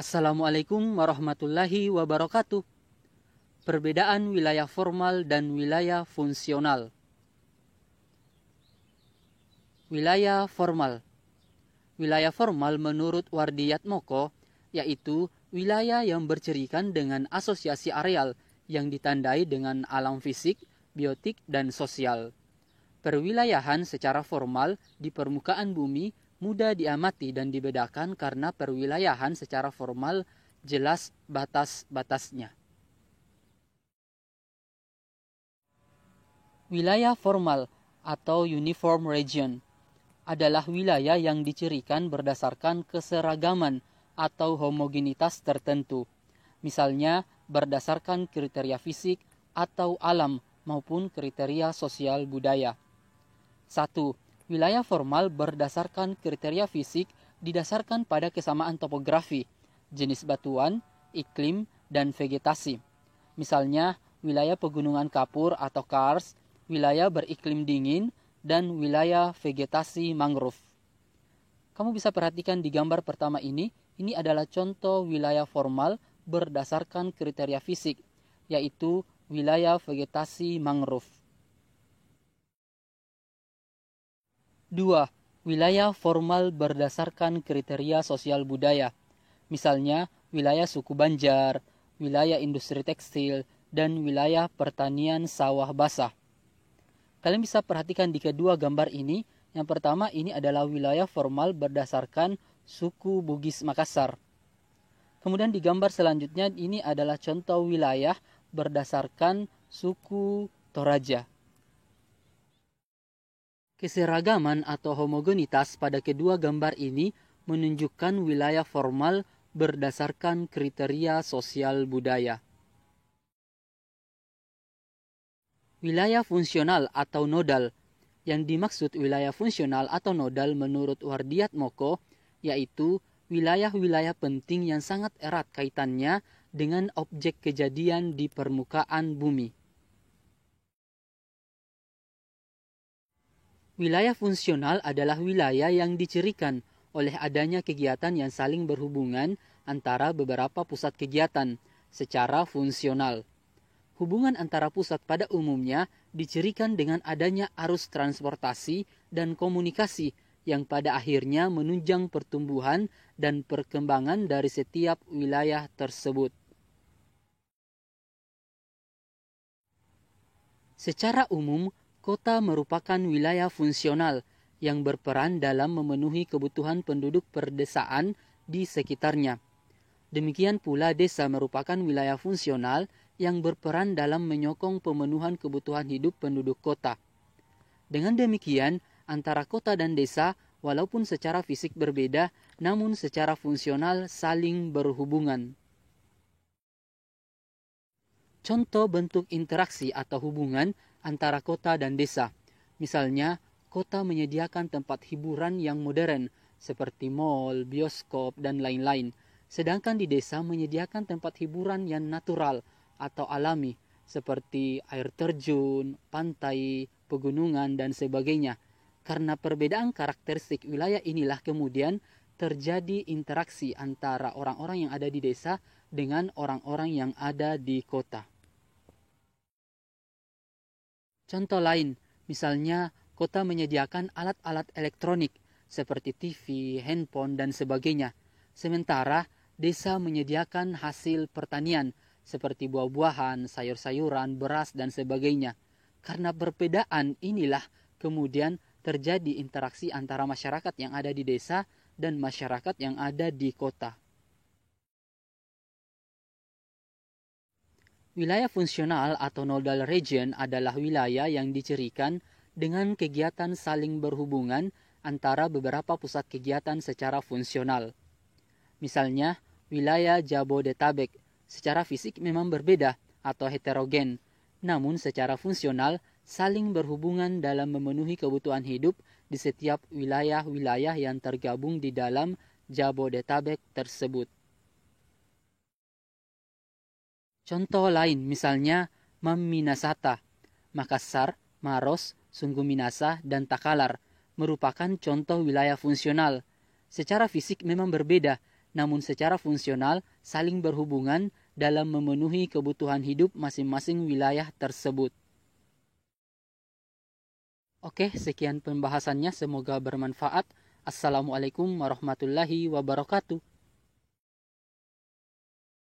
Assalamualaikum warahmatullahi wabarakatuh. Perbedaan wilayah formal dan wilayah fungsional. Wilayah formal. Wilayah formal menurut Wardiyatmoko yaitu wilayah yang bercirikan dengan asosiasi areal yang ditandai dengan alam fisik, biotik, dan sosial. Perwilayahan secara formal di permukaan bumi mudah diamati dan dibedakan karena perwilayahan secara formal jelas batas-batasnya. Wilayah formal atau uniform region adalah wilayah yang dicirikan berdasarkan keseragaman atau homogenitas tertentu, misalnya berdasarkan kriteria fisik atau alam maupun kriteria sosial budaya. 1. Wilayah formal berdasarkan kriteria fisik didasarkan pada kesamaan topografi, jenis batuan, iklim, dan vegetasi. Misalnya, wilayah pegunungan kapur atau kars, wilayah beriklim dingin, dan wilayah vegetasi mangrove. Kamu bisa perhatikan di gambar pertama ini adalah contoh wilayah formal berdasarkan kriteria fisik, yaitu wilayah vegetasi mangrove. 2. Wilayah formal berdasarkan kriteria sosial budaya. Misalnya, wilayah suku Banjar, wilayah industri tekstil, dan wilayah pertanian sawah basah. Kalian bisa perhatikan di kedua gambar ini. Yang pertama ini adalah wilayah formal berdasarkan suku Bugis Makassar. Kemudian di gambar selanjutnya ini adalah contoh wilayah berdasarkan suku Toraja. Keseragaman atau homogenitas pada kedua gambar ini menunjukkan wilayah formal berdasarkan kriteria sosial budaya. Wilayah fungsional atau nodal. Yang dimaksud wilayah fungsional atau nodal menurut Wardiyatmoko yaitu wilayah-wilayah penting yang sangat erat kaitannya dengan objek kejadian di permukaan bumi. Wilayah fungsional adalah wilayah yang dicirikan oleh adanya kegiatan yang saling berhubungan antara beberapa pusat kegiatan secara fungsional. Hubungan antara pusat pada umumnya dicirikan dengan adanya arus transportasi dan komunikasi yang pada akhirnya menunjang pertumbuhan dan perkembangan dari setiap wilayah tersebut. Secara umum, kota merupakan wilayah fungsional yang berperan dalam memenuhi kebutuhan penduduk perdesaan di sekitarnya. Demikian pula desa merupakan wilayah fungsional yang berperan dalam menyokong pemenuhan kebutuhan hidup penduduk kota. Dengan demikian, antara kota dan desa, walaupun secara fisik berbeda, namun secara fungsional saling berhubungan. Contoh bentuk interaksi atau hubungan antara kota dan desa. Misalnya, kota menyediakan tempat hiburan yang modern seperti mal, bioskop, dan lain-lain. Sedangkan di desa menyediakan tempat hiburan yang natural atau alami seperti air terjun, pantai, pegunungan, dan sebagainya. Karena perbedaan karakteristik wilayah inilah kemudian terjadi interaksi antara orang-orang yang ada di desa dengan orang-orang yang ada di kota. Contoh lain, misalnya kota menyediakan alat-alat elektronik seperti TV, handphone, dan sebagainya. Sementara desa menyediakan hasil pertanian seperti buah-buahan, sayur-sayuran, beras, dan sebagainya. Karena perbedaan inilah kemudian terjadi interaksi antara masyarakat yang ada di desa dan masyarakat yang ada di kota. Wilayah fungsional atau nodal region adalah wilayah yang dicirikan dengan kegiatan saling berhubungan antara beberapa pusat kegiatan secara fungsional. Misalnya, wilayah Jabodetabek secara fisik memang berbeda atau heterogen, namun secara fungsional saling berhubungan dalam memenuhi kebutuhan hidup di setiap wilayah-wilayah yang tergabung di dalam Jabodetabek tersebut. Contoh lain misalnya Mamminasata, Makassar, Maros, Sungguh Minasa, dan Takalar merupakan contoh wilayah fungsional. Secara fisik memang berbeda, namun secara fungsional saling berhubungan dalam memenuhi kebutuhan hidup masing-masing wilayah tersebut. Oke, sekian pembahasannya, semoga bermanfaat. Assalamualaikum warahmatullahi wabarakatuh.